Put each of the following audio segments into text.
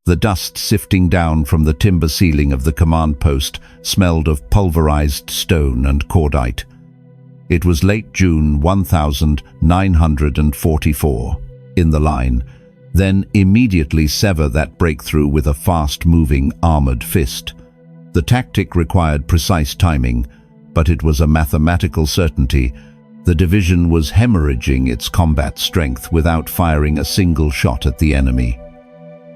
The dust sifting down from the timber ceiling of the command post smelled of pulverized stone and cordite. It was late June 1944. In the line, then immediately sever that breakthrough with a fast-moving armored fist. The tactic required precise timing, but it was a mathematical certainty. The division was hemorrhaging its combat strength without firing a single shot at the enemy.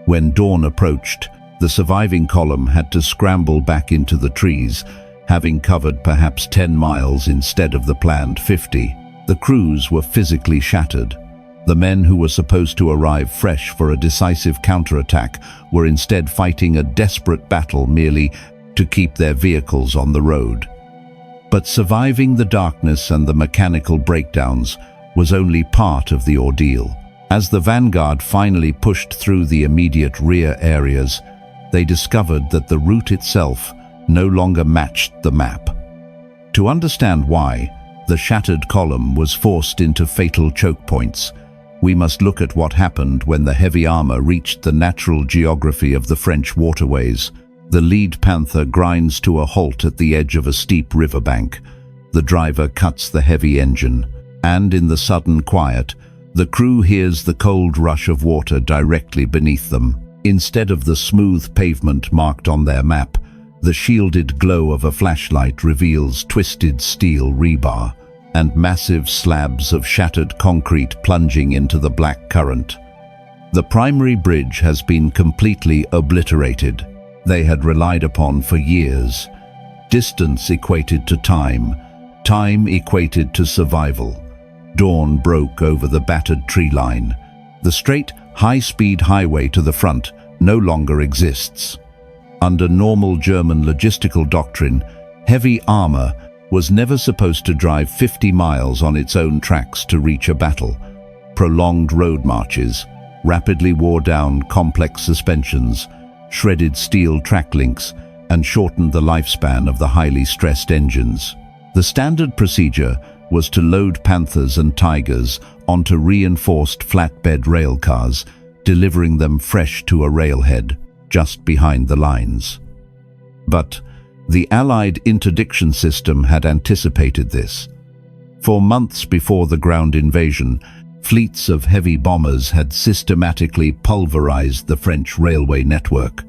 When dawn approached, the surviving column had to scramble back into the trees, having covered perhaps 10 miles instead of the planned 50. The crews were physically shattered. The men who were supposed to arrive fresh for a decisive counterattack were instead fighting a desperate battle merely to keep their vehicles on the road. But surviving the darkness and the mechanical breakdowns was only part of the ordeal. As the vanguard finally pushed through the immediate rear areas, they discovered that the route itself no longer matched the map. To understand why the shattered column was forced into fatal choke points, we must look at what happened when the heavy armor reached the natural geography of the French waterways. The lead Panther grinds to a halt at the edge of a steep riverbank. The driver cuts the heavy engine, and in the sudden quiet, the crew hears the cold rush of water directly beneath them. Instead of the smooth pavement marked on their map, the shielded glow of a flashlight reveals twisted steel rebar and massive slabs of shattered concrete plunging into the black current. The primary bridge has been completely obliterated. They had relied upon for years. Distance equated to time, time equated to survival. Dawn broke over the battered tree line. The straight, high-speed highway to the front no longer exists. Under normal German logistical doctrine, heavy armor was never supposed to drive 50 miles on its own tracks to reach a battle. Prolonged road marches rapidly wore down complex suspensions, shredded steel track links, and shortened the lifespan of the highly stressed engines. The standard procedure was to load Panthers and Tigers onto reinforced flatbed railcars, delivering them fresh to a railhead just behind the lines. But the Allied interdiction system had anticipated this. For months before the ground invasion, fleets of heavy bombers had systematically pulverized the French railway network.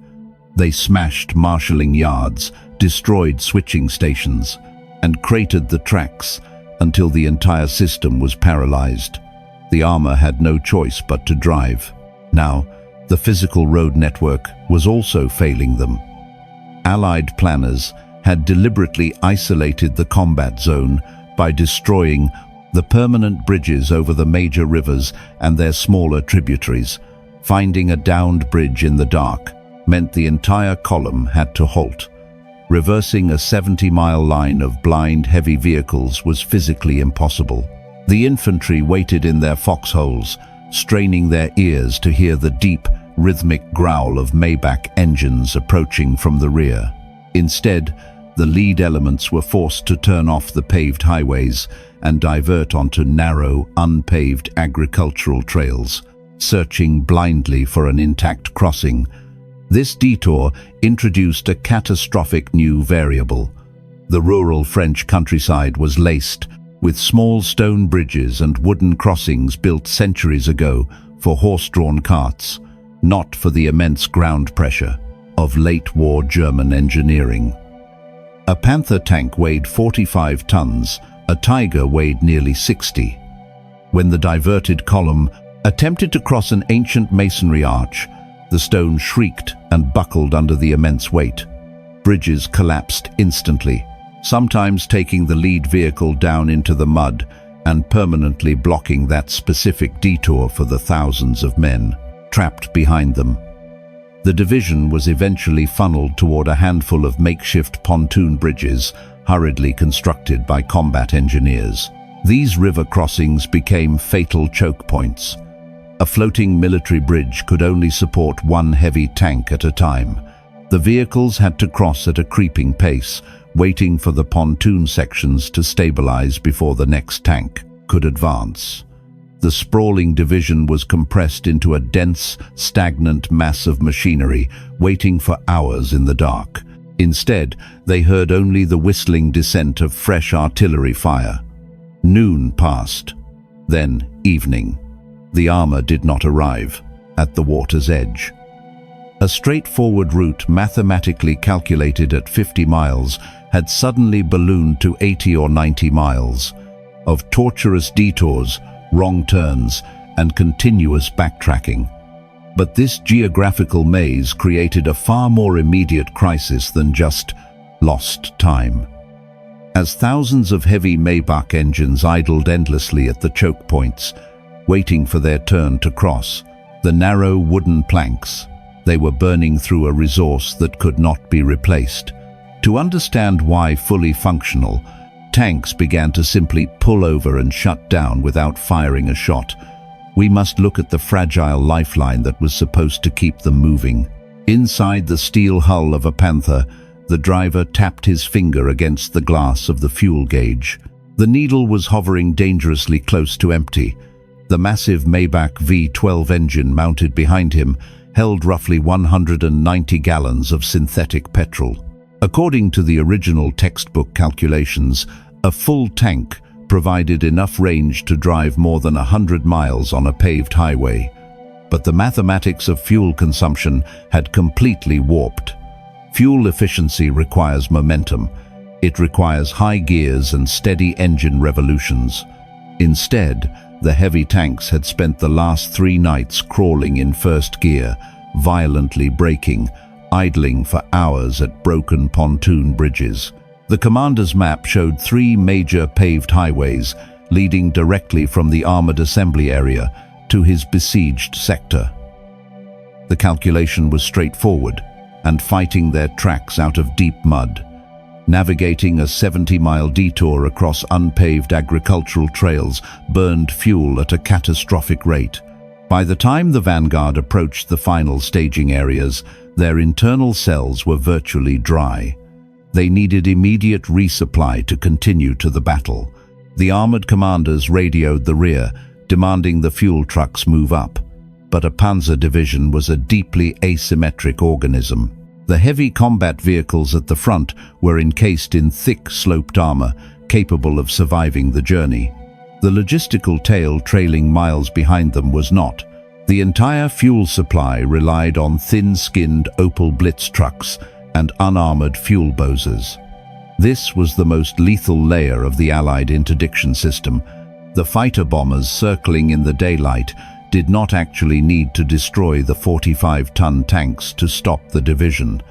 They smashed marshalling yards, destroyed switching stations, and cratered the tracks until the entire system was paralyzed. The armor had no choice but to drive. Now, the physical road network was also failing them. Allied planners had deliberately isolated the combat zone by destroying the permanent bridges over the major rivers and their smaller tributaries. Finding a downed bridge in the dark meant the entire column had to halt. Reversing a 70-mile line of blind heavy vehicles was physically impossible. The infantry waited in their foxholes, straining their ears to hear the deep, rhythmic growl of Maybach engines approaching from the rear. Instead, the lead elements were forced to turn off the paved highways and divert onto narrow, unpaved agricultural trails, searching blindly for an intact crossing. This detour introduced a catastrophic new variable. The rural French countryside was laced with small stone bridges and wooden crossings built centuries ago for horse-drawn carts, not for the immense ground pressure of late-war German engineering. A Panther tank weighed 45 tons, a Tiger weighed nearly 60. When the diverted column attempted to cross an ancient masonry arch, the stone shrieked and buckled under the immense weight. Bridges collapsed instantly, sometimes taking the lead vehicle down into the mud and permanently blocking that specific detour for the thousands of men trapped behind them. The division was eventually funneled toward a handful of makeshift pontoon bridges hurriedly constructed by combat engineers. These river crossings became fatal choke points. A floating military bridge could only support one heavy tank at a time. The vehicles had to cross at a creeping pace, waiting for the pontoon sections to stabilize before the next tank could advance. The sprawling division was compressed into a dense, stagnant mass of machinery, waiting for hours in the dark. Instead, they heard only the whistling descent of fresh artillery fire. Noon passed. Then evening. The armor did not arrive at the water's edge. A straightforward route mathematically calculated at 50 miles had suddenly ballooned to 80 or 90 miles, of torturous detours, wrong turns, and continuous backtracking. But this geographical maze created a far more immediate crisis than just lost time. As thousands of heavy Maybach engines idled endlessly at the choke points, waiting for their turn to cross the narrow wooden planks, they were burning through a resource that could not be replaced. To understand why fully functional, tanks began to simply pull over and shut down without firing a shot, we must look at the fragile lifeline that was supposed to keep them moving. Inside the steel hull of a Panther, the driver tapped his finger against the glass of the fuel gauge. The needle was hovering dangerously close to empty. The massive Maybach V12 engine mounted behind him held roughly 190 gallons of synthetic petrol. According to the original textbook calculations, a full tank provided enough range to drive more than 100 miles on a paved highway. But the mathematics of fuel consumption had completely warped. Fuel efficiency requires momentum. It requires high gears and steady engine revolutions. Instead, the heavy tanks had spent the last 3 nights crawling in first gear, violently braking, idling for hours at broken pontoon bridges. The commander's map showed 3 major paved highways leading directly from the armored assembly area to his besieged sector. The calculation was straightforward, and fighting their tracks out of deep mud. Navigating a 70-mile detour across unpaved agricultural trails burned fuel at a catastrophic rate. By the time the vanguard approached the final staging areas, their internal cells were virtually dry. They needed immediate resupply to continue to the battle. The armored commanders radioed the rear, demanding the fuel trucks move up. But a Panzer division was a deeply asymmetric organism. The heavy combat vehicles at the front were encased in thick, sloped armor, capable of surviving the journey. The logistical tail trailing miles behind them was not. The entire fuel supply relied on thin-skinned Opel Blitz trucks and unarmored fuel bozers. This was the most lethal layer of the Allied interdiction system. The fighter bombers circling in the daylight did not actually need to destroy the 45-ton tanks to stop the division.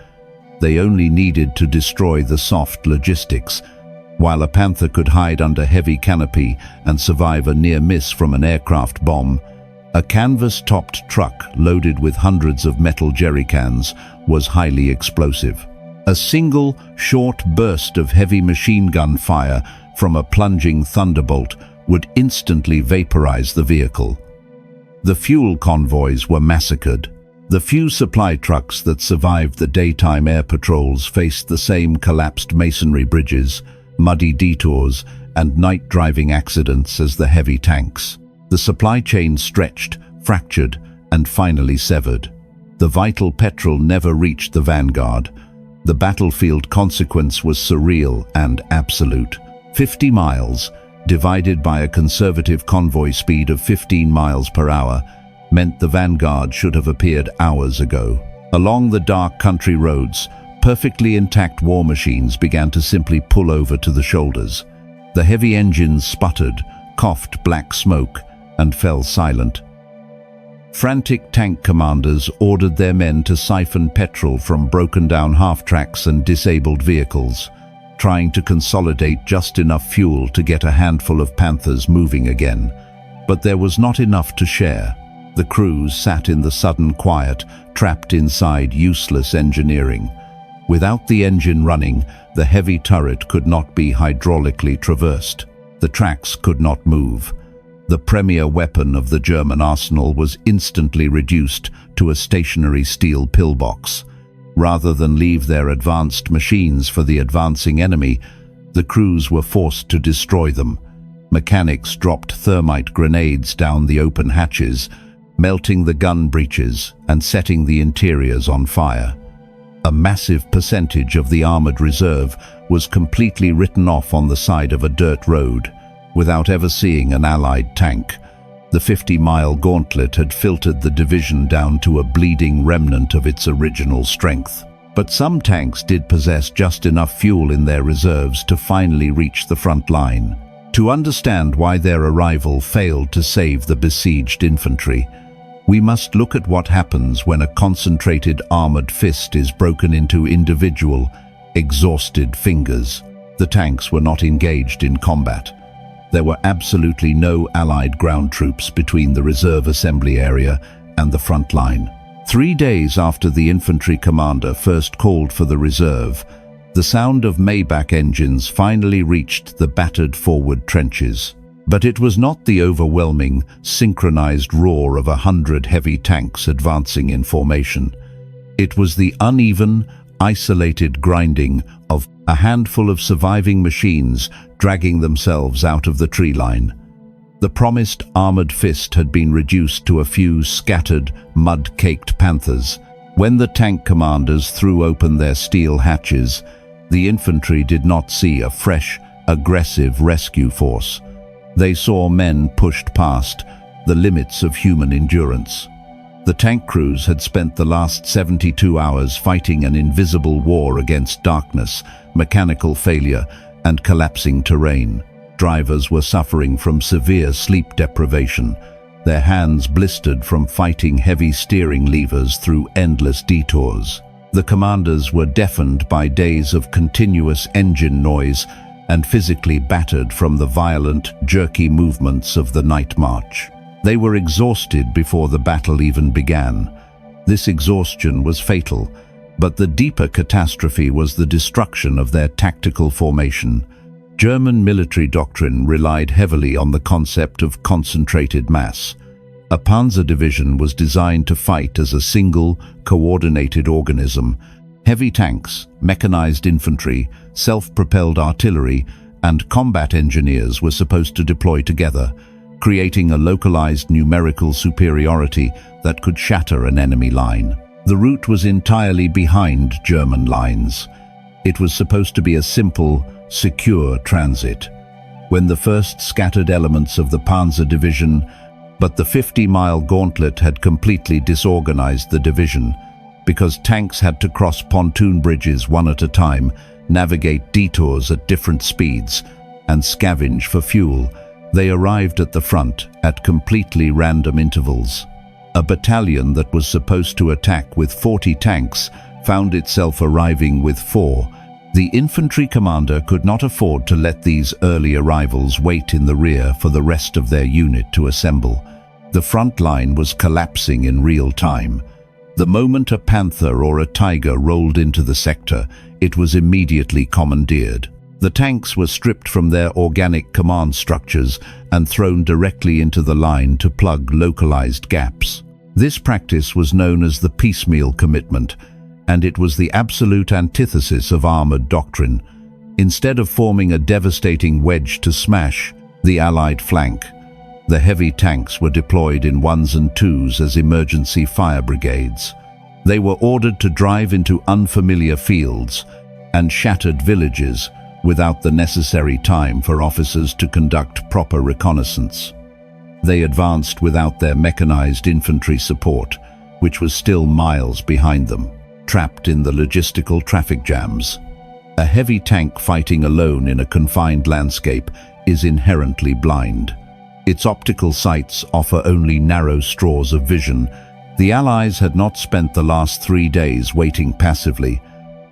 They only needed to destroy the soft logistics. While a Panther could hide under heavy canopy and survive a near miss from an aircraft bomb, a canvas-topped truck loaded with hundreds of metal jerry cans was highly explosive. A single, short burst of heavy machine gun fire from a plunging thunderbolt would instantly vaporize the vehicle. The fuel convoys were massacred. The few supply trucks that survived the daytime air patrols faced the same collapsed masonry bridges, muddy detours, and night driving accidents as the heavy tanks. The supply chain stretched, fractured, and finally severed. The vital petrol never reached the vanguard. The battlefield consequence was surreal and absolute. 50 miles, divided by a conservative convoy speed of 15 miles per hour, meant the vanguard should have appeared hours ago. Along the dark country roads, perfectly intact war machines began to simply pull over to the shoulders. The heavy engines sputtered, coughed black smoke, and fell silent. Frantic tank commanders ordered their men to siphon petrol from broken-down half-tracks and disabled vehicles, trying to consolidate just enough fuel to get a handful of Panthers moving again. But there was not enough to share. The crews sat in the sudden quiet, trapped inside useless engineering. Without the engine running, the heavy turret could not be hydraulically traversed. The tracks could not move. The premier weapon of the German arsenal was instantly reduced to a stationary steel pillbox. Rather than leave their advanced machines for the advancing enemy, the crews were forced to destroy them. Mechanics dropped thermite grenades down the open hatches, melting the gun breeches and setting the interiors on fire. A massive percentage of the armored reserve was completely written off on the side of a dirt road, without ever seeing an Allied tank. The 50-mile gauntlet had filtered the division down to a bleeding remnant of its original strength. But some tanks did possess just enough fuel in their reserves to finally reach the front line. To understand why their arrival failed to save the besieged infantry, we must look at what happens when a concentrated armored fist is broken into individual, exhausted fingers. The tanks were not engaged in combat. There were absolutely no Allied ground troops between the reserve assembly area and the front line. 3 days after the infantry commander first called for the reserve, the sound of Maybach engines finally reached the battered forward trenches. But it was not the overwhelming, synchronized roar of 100 heavy tanks advancing in formation. It was the uneven, isolated grinding of a handful of surviving machines dragging themselves out of the tree line. The promised armored fist had been reduced to a few scattered, mud-caked Panthers. When the tank commanders threw open their steel hatches, the infantry did not see a fresh, aggressive rescue force. They saw men pushed past the limits of human endurance. The tank crews had spent the last 72 hours fighting an invisible war against darkness, mechanical failure, and collapsing terrain. Drivers were suffering from severe sleep deprivation, their hands blistered from fighting heavy steering levers through endless detours. The commanders were deafened by days of continuous engine noise and physically battered from the violent, jerky movements of the night march. They were exhausted before the battle even began. This exhaustion was fatal, but the deeper catastrophe was the destruction of their tactical formation. German military doctrine relied heavily on the concept of concentrated mass. A Panzer division was designed to fight as a single, coordinated organism. Heavy tanks, mechanized infantry, self-propelled artillery, and combat engineers were supposed to deploy together, creating a localized numerical superiority that could shatter an enemy line. The route was entirely behind German lines. It was supposed to be a simple, secure transit. When the first scattered elements of the Panzer division, but the 50-mile gauntlet had completely disorganized the division, because tanks had to cross pontoon bridges one at a time, navigate detours at different speeds, and scavenge for fuel. They arrived at the front at completely random intervals. A battalion that was supposed to attack with 40 tanks found itself arriving with 4. The infantry commander could not afford to let these early arrivals wait in the rear for the rest of their unit to assemble. The front line was collapsing in real time. The moment a Panther or a Tiger rolled into the sector, it was immediately commandeered. The tanks were stripped from their organic command structures and thrown directly into the line to plug localized gaps. This practice was known as the piecemeal commitment, and it was the absolute antithesis of armored doctrine. Instead of forming a devastating wedge to smash the Allied flank, the heavy tanks were deployed in 1s and 2s as emergency fire brigades. They were ordered to drive into unfamiliar fields and shattered villages without the necessary time for officers to conduct proper reconnaissance. They advanced without their mechanized infantry support, which was still miles behind them, trapped in the logistical traffic jams. A heavy tank fighting alone in a confined landscape is inherently blind. Its optical sights offer only narrow straws of vision. The Allies had not spent the last 3 days waiting passively.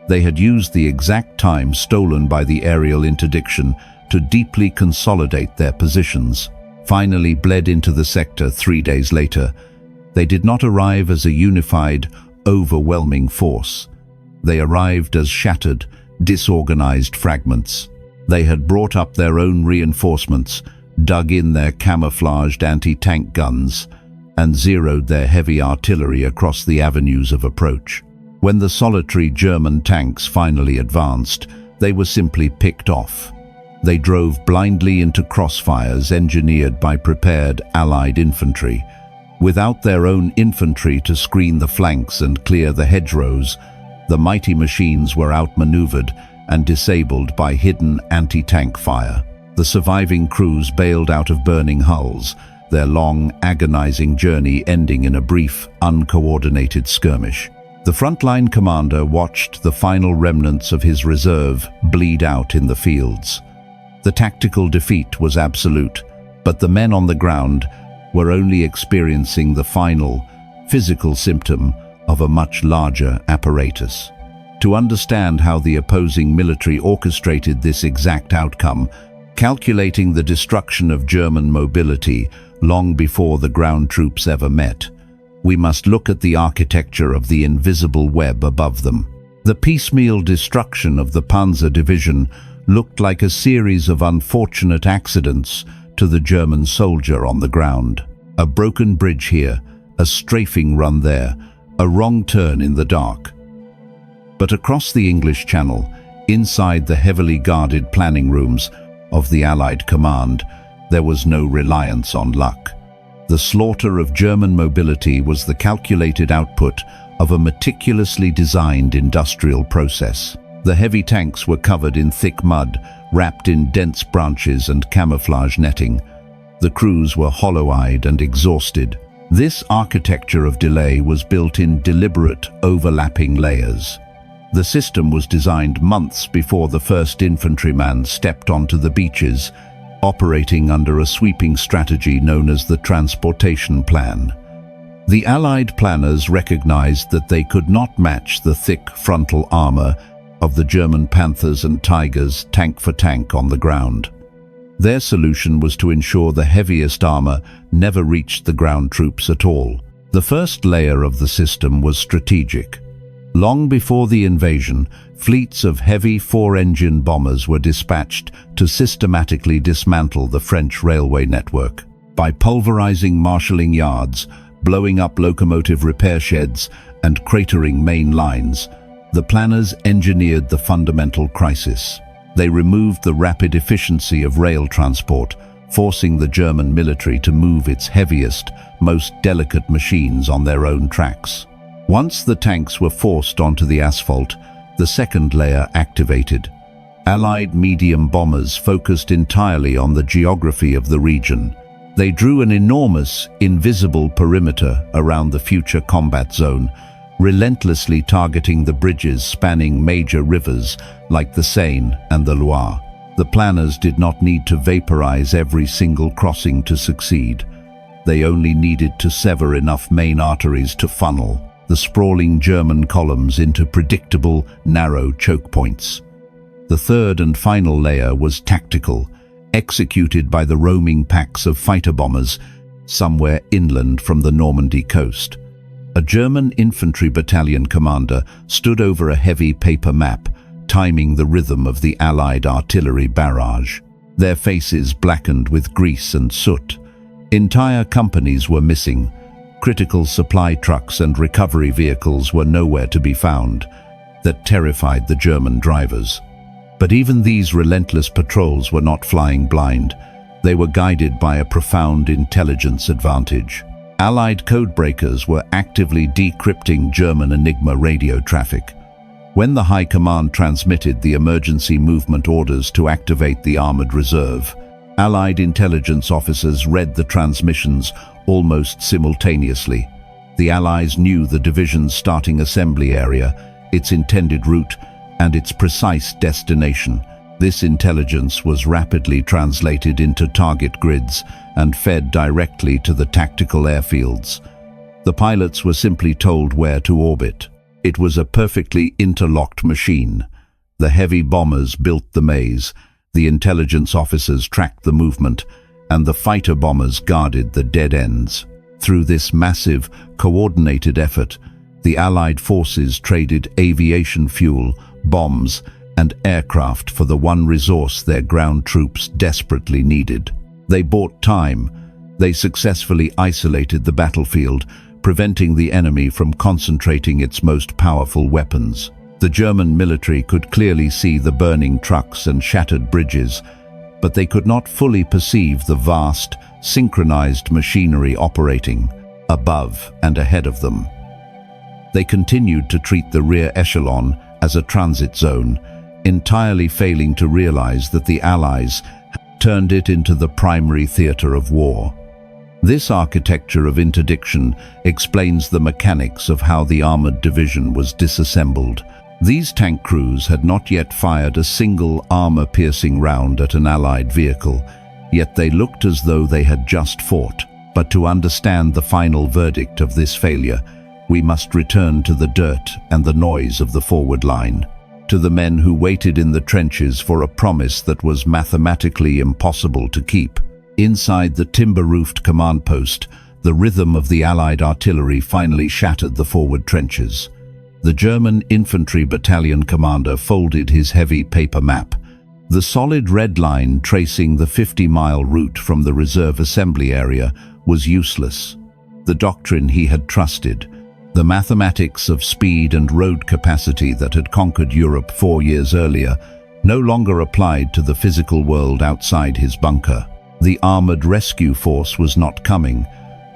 They had used the exact time stolen by the aerial interdiction to deeply consolidate their positions. Finally bled into the sector 3 days later, they did not arrive as a unified, overwhelming force. They arrived as shattered, disorganized fragments. They had brought up their own reinforcements, dug in their camouflaged anti-tank guns, and zeroed their heavy artillery across the avenues of approach. When the solitary German tanks finally advanced, they were simply picked off. They drove blindly into crossfires engineered by prepared Allied infantry. Without their own infantry to screen the flanks and clear the hedgerows, the mighty machines were outmaneuvered and disabled by hidden anti-tank fire. The surviving crews bailed out of burning hulls, their long, agonizing journey ending in a brief, uncoordinated skirmish. The frontline commander watched the final remnants of his reserve bleed out in the fields. The tactical defeat was absolute, but the men on the ground were only experiencing the final, physical symptom of a much larger apparatus. To understand how the opposing military orchestrated this exact outcome, calculating the destruction of German mobility long before the ground troops ever met, we must look at the architecture of the invisible web above them. The piecemeal destruction of the Panzer division looked like a series of unfortunate accidents to the German soldier on the ground. A broken bridge here, a strafing run there, a wrong turn in the dark. But across the English Channel, inside the heavily guarded planning rooms of the Allied command, there was no reliance on luck. The slaughter of German mobility was the calculated output of a meticulously designed industrial process. The heavy tanks were covered in thick mud, wrapped in dense branches and camouflage netting. The crews were hollow-eyed and exhausted. This architecture of delay was built in deliberate, overlapping layers. The system was designed months before the first infantryman stepped onto the beaches, operating under a sweeping strategy known as the transportation plan. The Allied planners recognized that they could not match the thick frontal armor of the German Panthers and Tigers tank for tank on the ground. Their solution was to ensure the heaviest armor never reached the ground troops at all. The first layer of the system was strategic. Long before the invasion, fleets of heavy four-engine bombers were dispatched to systematically dismantle the French railway network. By pulverizing marshalling yards, blowing up locomotive repair sheds, and cratering main lines, the planners engineered the fundamental crisis. They removed the rapid efficiency of rail transport, forcing the German military to move its heaviest, most delicate machines on their own tracks. Once the tanks were forced onto the asphalt, the second layer activated. Allied medium bombers focused entirely on the geography of the region. They drew an enormous, invisible perimeter around the future combat zone, relentlessly targeting the bridges spanning major rivers like the Seine and the Loire. The planners did not need to vaporize every single crossing to succeed. They only needed to sever enough main arteries to funnel the sprawling German columns into predictable, narrow choke points. The third and final layer was tactical, executed by the roaming packs of fighter bombers somewhere inland from the Normandy coast. A German infantry battalion commander stood over a heavy paper map, timing the rhythm of the Allied artillery barrage. Their faces blackened with grease and soot. Entire companies were missing. Critical supply trucks and recovery vehicles were nowhere to be found. That terrified the German drivers. But even these relentless patrols were not flying blind. They were guided by a profound intelligence advantage. Allied codebreakers were actively decrypting German Enigma radio traffic. When the High Command transmitted the emergency movement orders to activate the armored reserve, Allied intelligence officers read the transmissions almost simultaneously. The Allies knew the division's starting assembly area, its intended route, and its precise destination. This intelligence was rapidly translated into target grids and fed directly to the tactical airfields. The pilots were simply told where to orbit. It was a perfectly interlocked machine. The heavy bombers built the maze, the intelligence officers tracked the movement, and the fighter bombers guarded the dead ends. Through this massive, coordinated effort, the Allied forces traded aviation fuel, bombs, and aircraft for the one resource their ground troops desperately needed. They bought time. They successfully isolated the battlefield, preventing the enemy from concentrating its most powerful weapons. The German military could clearly see the burning trucks and shattered bridges, but they could not fully perceive the vast, synchronized machinery operating above and ahead of them. They continued to treat the rear echelon as a transit zone, entirely failing to realize that the Allies had turned it into the primary theater of war. This architecture of interdiction explains the mechanics of how the armored division was disassembled. These tank crews had not yet fired a single armor-piercing round at an Allied vehicle, yet they looked as though they had just fought. But to understand the final verdict of this failure, we must return to the dirt and the noise of the forward line, to the men who waited in the trenches for a promise that was mathematically impossible to keep. Inside the timber-roofed command post, the rhythm of the Allied artillery finally shattered the forward trenches. The German infantry battalion commander folded his heavy paper map. The solid red line tracing the 50-mile route from the reserve assembly area was useless. The doctrine he had trusted, the mathematics of speed and road capacity that had conquered Europe 4 years earlier, no longer applied to the physical world outside his bunker. The armored rescue force was not coming.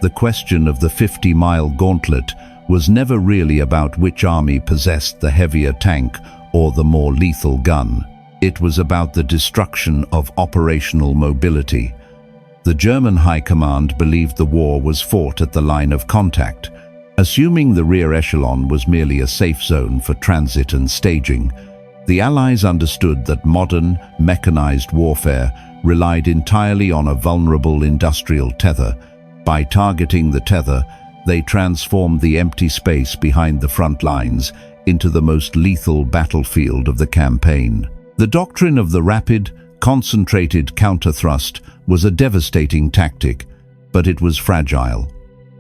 The question of the 50-mile gauntlet was never really about which army possessed the heavier tank or the more lethal gun. It was about the destruction of operational mobility. The German High Command believed the war was fought at the line of contact, assuming the rear echelon was merely a safe zone for transit and staging. The Allies understood that modern, mechanized warfare relied entirely on a vulnerable industrial tether. By targeting the tether, they transformed the empty space behind the front lines into the most lethal battlefield of the campaign. The doctrine of the rapid, concentrated counter-thrust was a devastating tactic, but it was fragile.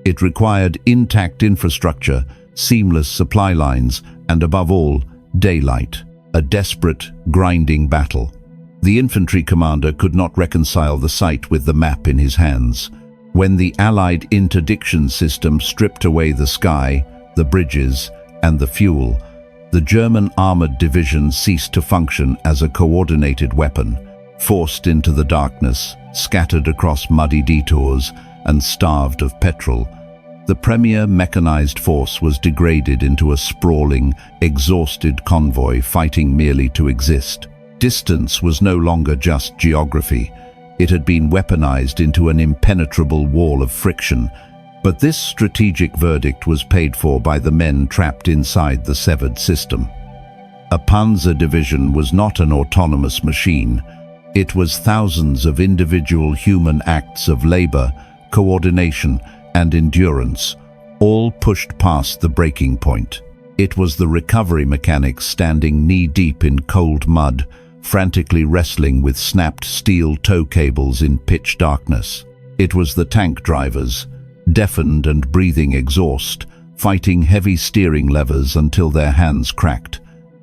It required intact infrastructure, seamless supply lines, and above all, daylight. A desperate, grinding battle. The infantry commander could not reconcile the sight with the map in his hands. When the Allied interdiction system stripped away the sky, the bridges, and the fuel, the German armored division ceased to function as a coordinated weapon. Forced into the darkness, scattered across muddy detours, and starved of petrol, the premier mechanized force was degraded into a sprawling, exhausted convoy fighting merely to exist. Distance was no longer just geography. It had been weaponized into an impenetrable wall of friction. But this strategic verdict was paid for by the men trapped inside the severed system. A Panzer division was not an autonomous machine. It was thousands of individual human acts of labor, coordination, and endurance, all pushed past the breaking point. It was the recovery mechanics standing knee-deep in cold mud, frantically wrestling with snapped steel tow cables in pitch darkness. It was the tank drivers, deafened and breathing exhaust, fighting heavy steering levers until their hands cracked,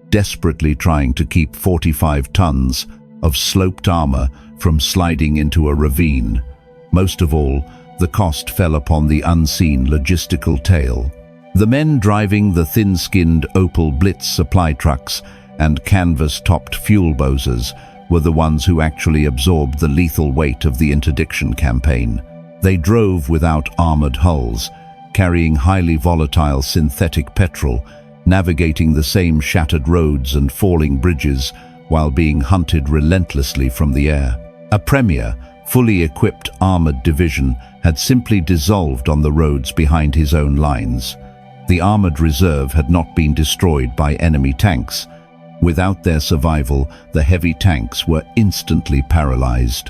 desperately trying to keep 45 tons of sloped armor from sliding into a ravine. Most of all, the cost fell upon the unseen logistical tail. The men driving the thin-skinned Opel Blitz supply trucks and canvas-topped fuel bozers were the ones who actually absorbed the lethal weight of the interdiction campaign. They drove without armored hulls, carrying highly volatile synthetic petrol, navigating the same shattered roads and falling bridges while being hunted relentlessly from the air. A premier, fully equipped armored division had simply dissolved on the roads behind his own lines. The armored reserve had not been destroyed by enemy tanks. Without their survival, the heavy tanks were instantly paralyzed.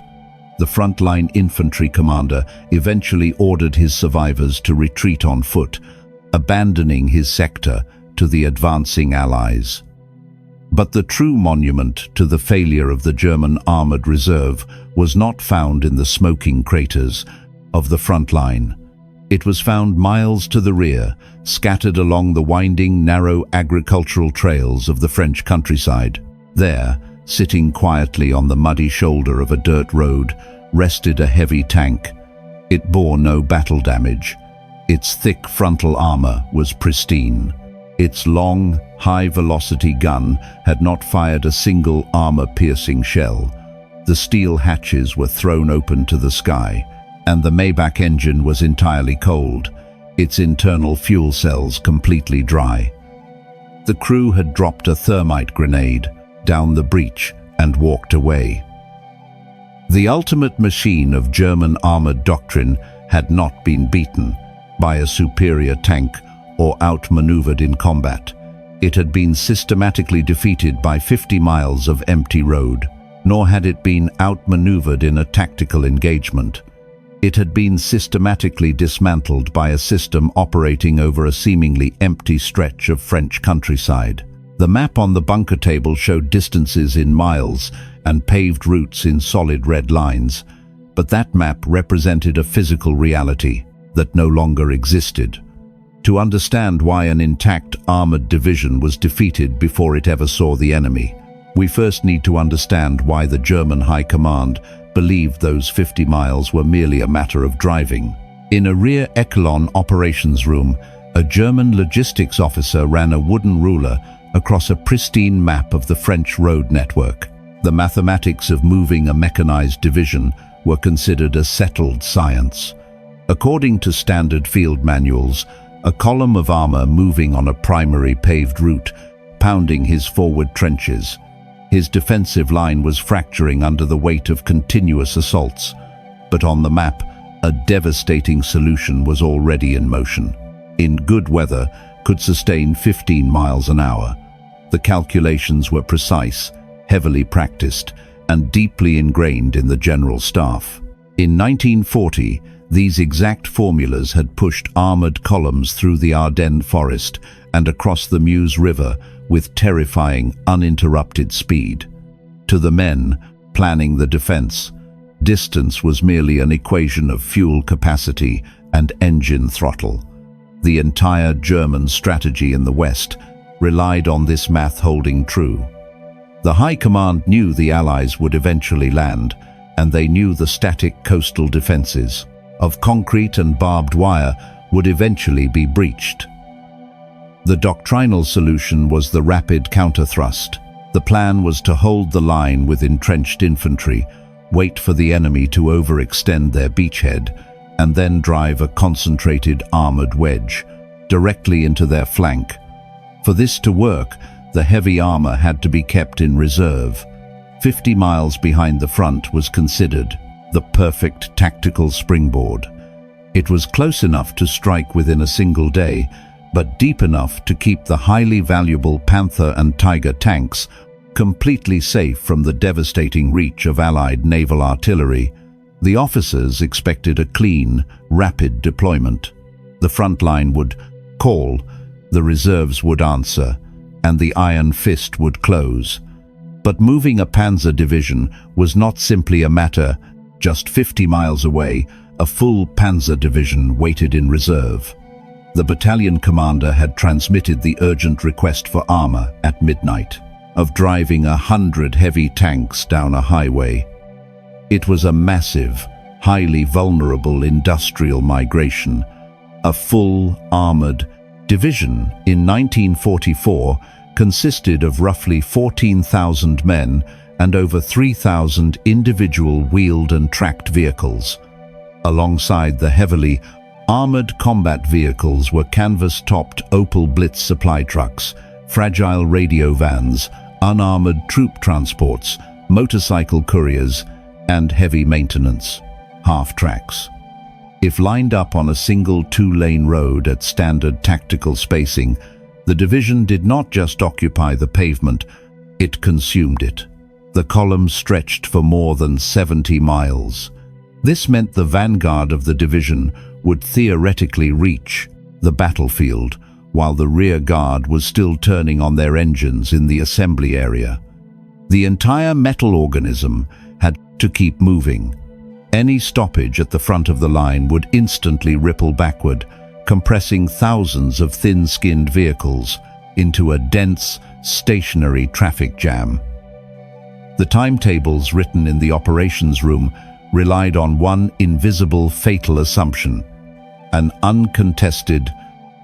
The frontline infantry commander eventually ordered his survivors to retreat on foot, abandoning his sector to the advancing Allies. But the true monument to the failure of the German armored reserve was not found in the smoking craters of the front line. It was found miles to the rear, scattered along the winding, narrow agricultural trails of the French countryside. There, sitting quietly on the muddy shoulder of a dirt road, rested a heavy tank. It bore no battle damage. Its thick frontal armor was pristine. Its long, high-velocity gun had not fired a single armor-piercing shell. The steel hatches were thrown open to the sky, and the Maybach engine was entirely cold, its internal fuel cells completely dry. The crew had dropped a thermite grenade down the breech and walked away. The ultimate machine of German armored doctrine had not been beaten by a superior tank or outmaneuvered in combat. It had been systematically defeated by 50 miles of empty road, nor had it been outmaneuvered in a tactical engagement. It had been systematically dismantled by a system operating over a seemingly empty stretch of French countryside. The map on the bunker table showed distances in miles and paved routes in solid red lines, but that map represented a physical reality that no longer existed. To understand why an intact armored division was defeated before it ever saw the enemy, we first need to understand why the German High Command believed those 50 miles were merely a matter of driving. In a rear echelon operations room, a German logistics officer ran a wooden ruler across a pristine map of the French road network. The mathematics of moving a mechanized division were considered a settled science. According to standard field manuals, a column of armor moving on a primary paved route, pounding his forward trenches. His defensive line was fracturing under the weight of continuous assaults, but on the map, a devastating solution was already in motion. In good weather, could sustain 15 miles an hour. The calculations were precise, heavily practiced, and deeply ingrained in the general staff. In 1940, these exact formulas had pushed armored columns through the Ardennes forest and across the Meuse River with terrifying, uninterrupted speed. To the men planning the defense, distance was merely an equation of fuel capacity and engine throttle. The entire German strategy in the West relied on this math holding true. The High Command knew the Allies would eventually land, and they knew the static coastal defenses of concrete and barbed wire would eventually be breached. The doctrinal solution was the rapid counterthrust. The plan was to hold the line with entrenched infantry, wait for the enemy to overextend their beachhead, and then drive a concentrated armored wedge directly into their flank. For this to work, the heavy armor had to be kept in reserve. 50 miles behind the front was considered the perfect tactical springboard. It was close enough to strike within a single day, but deep enough to keep the highly valuable Panzer and Tiger tanks completely safe from the devastating reach of Allied naval artillery. The officers expected a clean, rapid deployment. The front line would call, the reserves would answer, and the iron fist would close. But moving a Panzer division was not simply a matter. Just 50 miles away, a full Panzer division waited in reserve. The battalion commander had transmitted the urgent request for armor at midnight, of driving 100 heavy tanks down a highway. It was a massive, highly vulnerable industrial migration. A full armored division in 1944 consisted of roughly 14,000 men and over 3,000 individual wheeled and tracked vehicles. Alongside the heavily armored combat vehicles were canvas-topped Opel Blitz supply trucks, fragile radio vans, unarmored troop transports, motorcycle couriers, and heavy maintenance half-tracks. If lined up on a single two-lane road at standard tactical spacing, the division did not just occupy the pavement, it consumed it. The column stretched for more than 70 miles. This meant the vanguard of the division would theoretically reach the battlefield, while the rear guard was still turning on their engines in the assembly area. The entire metal organism had to keep moving. Any stoppage at the front of the line would instantly ripple backward, compressing thousands of thin-skinned vehicles into a dense, stationary traffic jam. The timetables written in the operations room relied on one invisible fatal assumption: an uncontested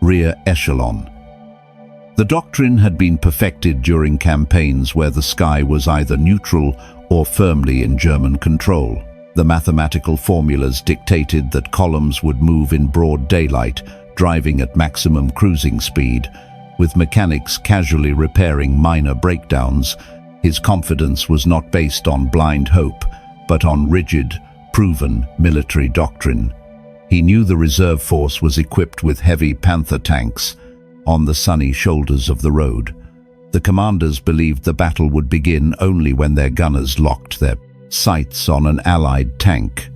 rear echelon. The doctrine had been perfected during campaigns where the sky was either neutral or firmly in German control. The mathematical formulas dictated that columns would move in broad daylight, driving at maximum cruising speed, with mechanics casually repairing minor breakdowns. His confidence was not based on blind hope, but on rigid, proven military doctrine. He knew the reserve force was equipped with heavy Panzer tanks on the sunny shoulders of the road. The commanders believed the battle would begin only when their gunners locked their sights on an Allied tank.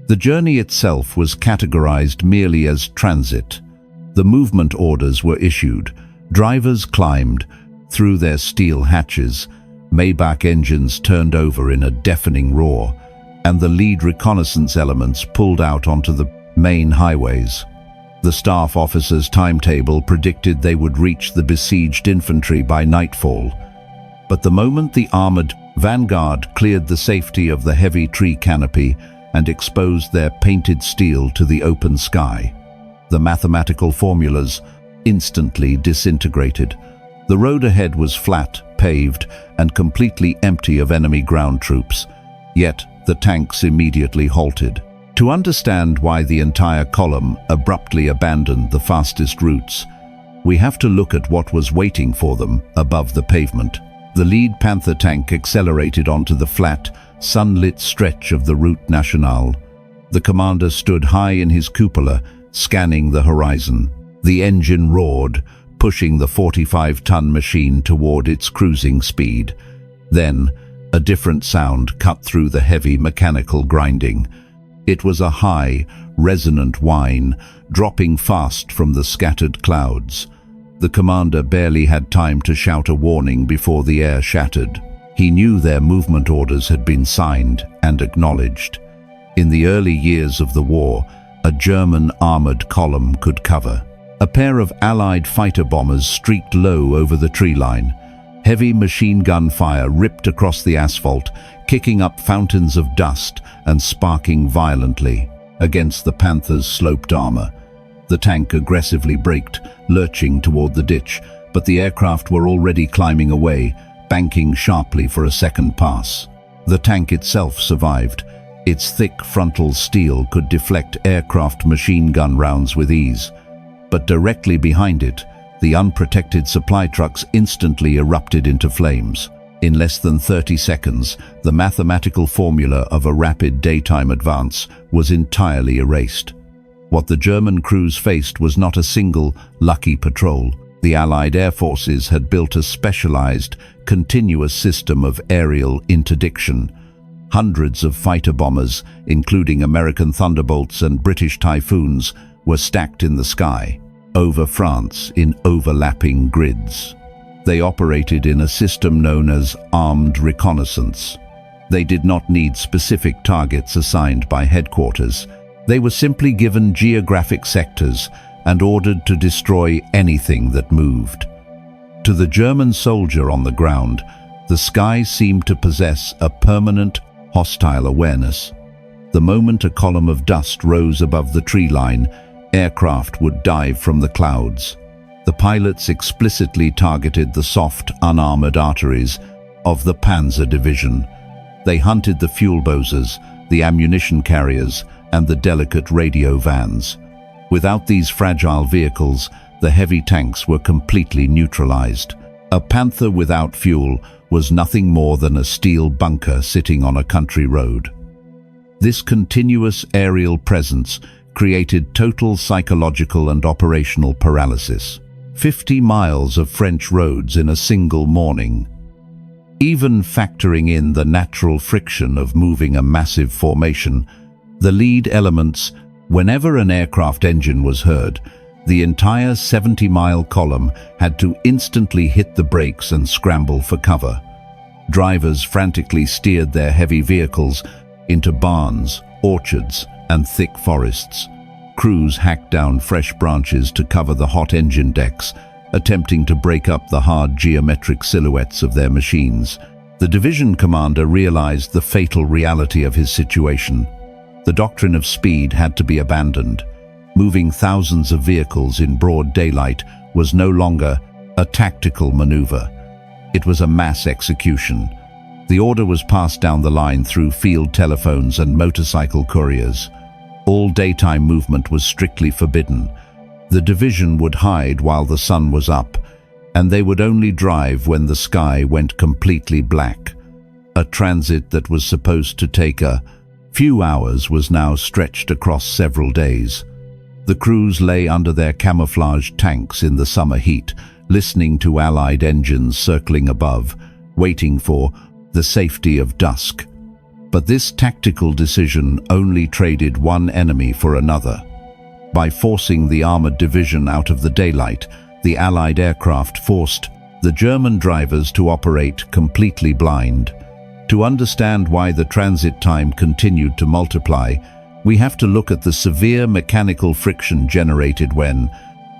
The journey itself was categorized merely as transit. The movement orders were issued. Drivers climbed through their steel hatches. Maybach engines turned over in a deafening roar, and the lead reconnaissance elements pulled out onto the main highways. The staff officer's timetable predicted they would reach the besieged infantry by nightfall. But the moment the armored vanguard cleared the safety of the heavy tree canopy and exposed their painted steel to the open sky, the mathematical formulas instantly disintegrated. The road ahead was flat, paved, and completely empty of enemy ground troops. Yet the tanks immediately halted. To understand why the entire column abruptly abandoned the fastest routes, we have to look at what was waiting for them above the pavement. The lead Panther tank accelerated onto the flat, sunlit stretch of the Route Nationale. The commander stood high in his cupola, scanning the horizon. The engine roared, pushing the 45-ton machine toward its cruising speed. Then, a different sound cut through the heavy mechanical grinding. It was a high, resonant whine, dropping fast from the scattered clouds. The commander barely had time to shout a warning before the air shattered. He knew their movement orders had been signed and acknowledged. In the early years of the war, a German armored column could cover. A pair of Allied fighter bombers streaked low over the tree line. Heavy machine gun fire ripped across the asphalt, kicking up fountains of dust and sparking violently against the Panther's sloped armor. The tank aggressively braked, lurching toward the ditch, but the aircraft were already climbing away, banking sharply for a second pass. The tank itself survived. Its thick frontal steel could deflect aircraft machine gun rounds with ease. But directly behind it, the unprotected supply trucks instantly erupted into flames. In less than 30 seconds, the mathematical formula of a rapid daytime advance was entirely erased. What the German crews faced was not a single, lucky patrol. The Allied air forces had built a specialized, continuous system of aerial interdiction. Hundreds of fighter bombers, including American Thunderbolts and British Typhoons, were stacked in the sky, over France in overlapping grids. They operated in a system known as armed reconnaissance. They did not need specific targets assigned by headquarters. They were simply given geographic sectors and ordered to destroy anything that moved. To the German soldier on the ground, the sky seemed to possess a permanent, hostile awareness. The moment a column of dust rose above the tree line, aircraft would dive from the clouds. The pilots explicitly targeted the soft, unarmored arteries of the Panzer division. They hunted the fuel bozers, the ammunition carriers, and the delicate radio vans. Without these fragile vehicles, the heavy tanks were completely neutralized. A Panther without fuel was nothing more than a steel bunker sitting on a country road. This continuous aerial presence created total psychological and operational paralysis. 50 miles of French roads in a single morning. Even factoring in the natural friction of moving a massive formation, the lead elements, whenever an aircraft engine was heard, the entire 70-mile column had to instantly hit the brakes and scramble for cover. Drivers frantically steered their heavy vehicles into barns, orchards, and thick forests. Crews hacked down fresh branches to cover the hot engine decks, attempting to break up the hard geometric silhouettes of their machines. The division commander realized the fatal reality of his situation. The doctrine of speed had to be abandoned. Moving thousands of vehicles in broad daylight was no longer a a tactical maneuver. It was a mass execution. The order was passed down the line through field telephones and motorcycle couriers. All daytime movement was strictly forbidden. The division would hide while the sun was up, and they would only drive when the sky went completely black. A transit that was supposed to take a few hours was now stretched across several days. The crews lay under their camouflaged tanks in the summer heat, listening to Allied engines circling above, waiting for the safety of dusk. But this tactical decision only traded one enemy for another. By forcing the armored division out of the daylight, the Allied aircraft forced the German drivers to operate completely blind. To understand why the transit time continued to multiply, we have to look at the severe mechanical friction generated when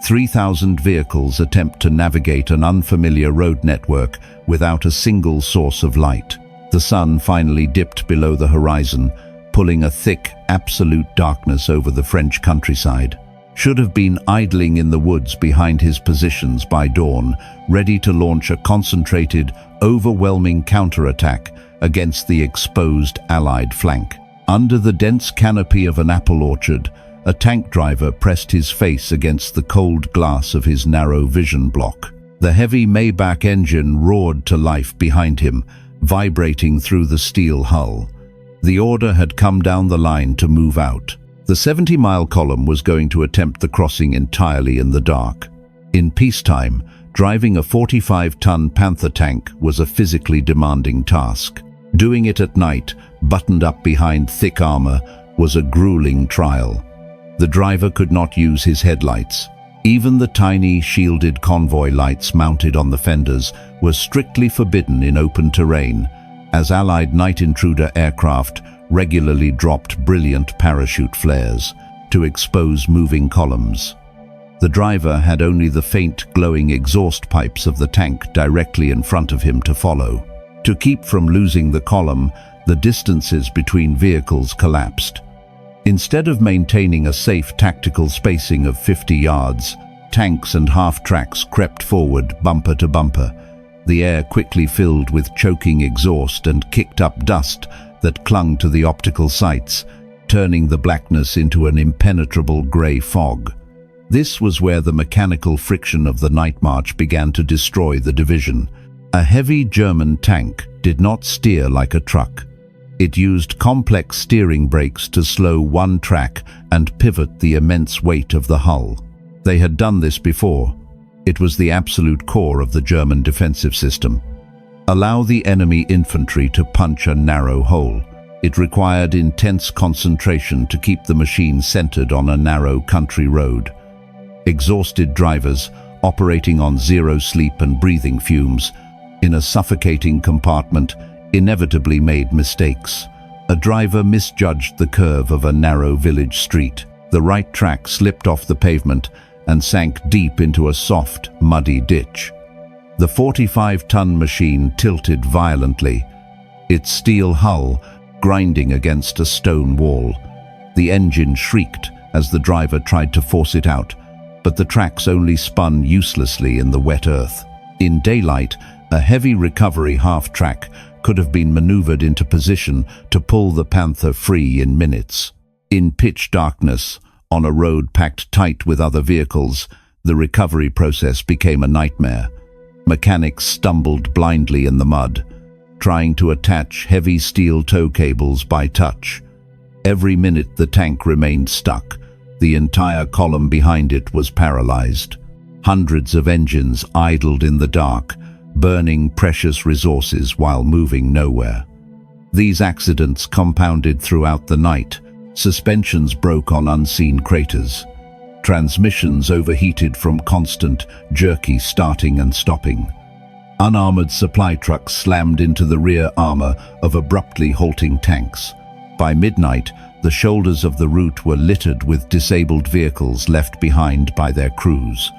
3,000 vehicles attempt to navigate an unfamiliar road network without a single source of light. The sun finally dipped below the horizon, pulling a thick, absolute darkness over the French countryside. Should have been idling in the woods behind his positions by dawn, ready to launch a concentrated, overwhelming counterattack against the exposed Allied flank. Under the dense canopy of an apple orchard, a tank driver pressed his face against the cold glass of his narrow vision block. The heavy Maybach engine roared to life behind him, vibrating through the steel hull. The order had come down the line to move out. The 70-mile column was going to attempt the crossing entirely in the dark. In peacetime, driving a 45-ton Panzer tank was a physically demanding task. Doing it at night, buttoned up behind thick armor, was a grueling trial. The driver could not use his headlights. Even the tiny, shielded convoy lights mounted on the fenders were strictly forbidden in open terrain, as Allied night intruder aircraft regularly dropped brilliant parachute flares to expose moving columns. The driver had only the faint, glowing exhaust pipes of the tank directly in front of him to follow. To keep from losing the column, the distances between vehicles collapsed. Instead of maintaining a safe tactical spacing of 50 yards, tanks and half-tracks crept forward bumper to bumper. The air quickly filled with choking exhaust and kicked up dust that clung to the optical sights, turning the blackness into an impenetrable grey fog. This was where the mechanical friction of the night march began to destroy the division. A heavy German tank did not steer like a truck. It used complex steering brakes to slow one track and pivot the immense weight of the hull. They had done this before. It was the absolute core of the German defensive system. Allow the enemy infantry to punch a narrow hole. It required intense concentration to keep the machine centered on a narrow country road. Exhausted drivers, operating on zero sleep and breathing fumes, in a suffocating compartment, inevitably made mistakes. A driver misjudged the curve of a narrow village street. The right track slipped off the pavement and sank deep into a soft, muddy ditch. The 45-ton machine tilted violently, its steel hull grinding against a stone wall. The engine shrieked as the driver tried to force it out, but the tracks only spun uselessly in the wet earth. In daylight, a heavy recovery half-track could have been maneuvered into position to pull the Panther free in minutes. In pitch darkness, on a road packed tight with other vehicles, the recovery process became a nightmare. Mechanics stumbled blindly in the mud, trying to attach heavy steel tow cables by touch. Every minute the tank remained stuck. The entire column behind it was paralyzed. Hundreds of engines idled in the dark, burning precious resources while moving nowhere. These accidents compounded throughout the night. Suspensions broke on unseen craters. Transmissions overheated from constant, jerky starting and stopping. Unarmored supply trucks slammed into the rear armor of abruptly halting tanks. By midnight, the shoulders of the route were littered with disabled vehicles left behind by their crews.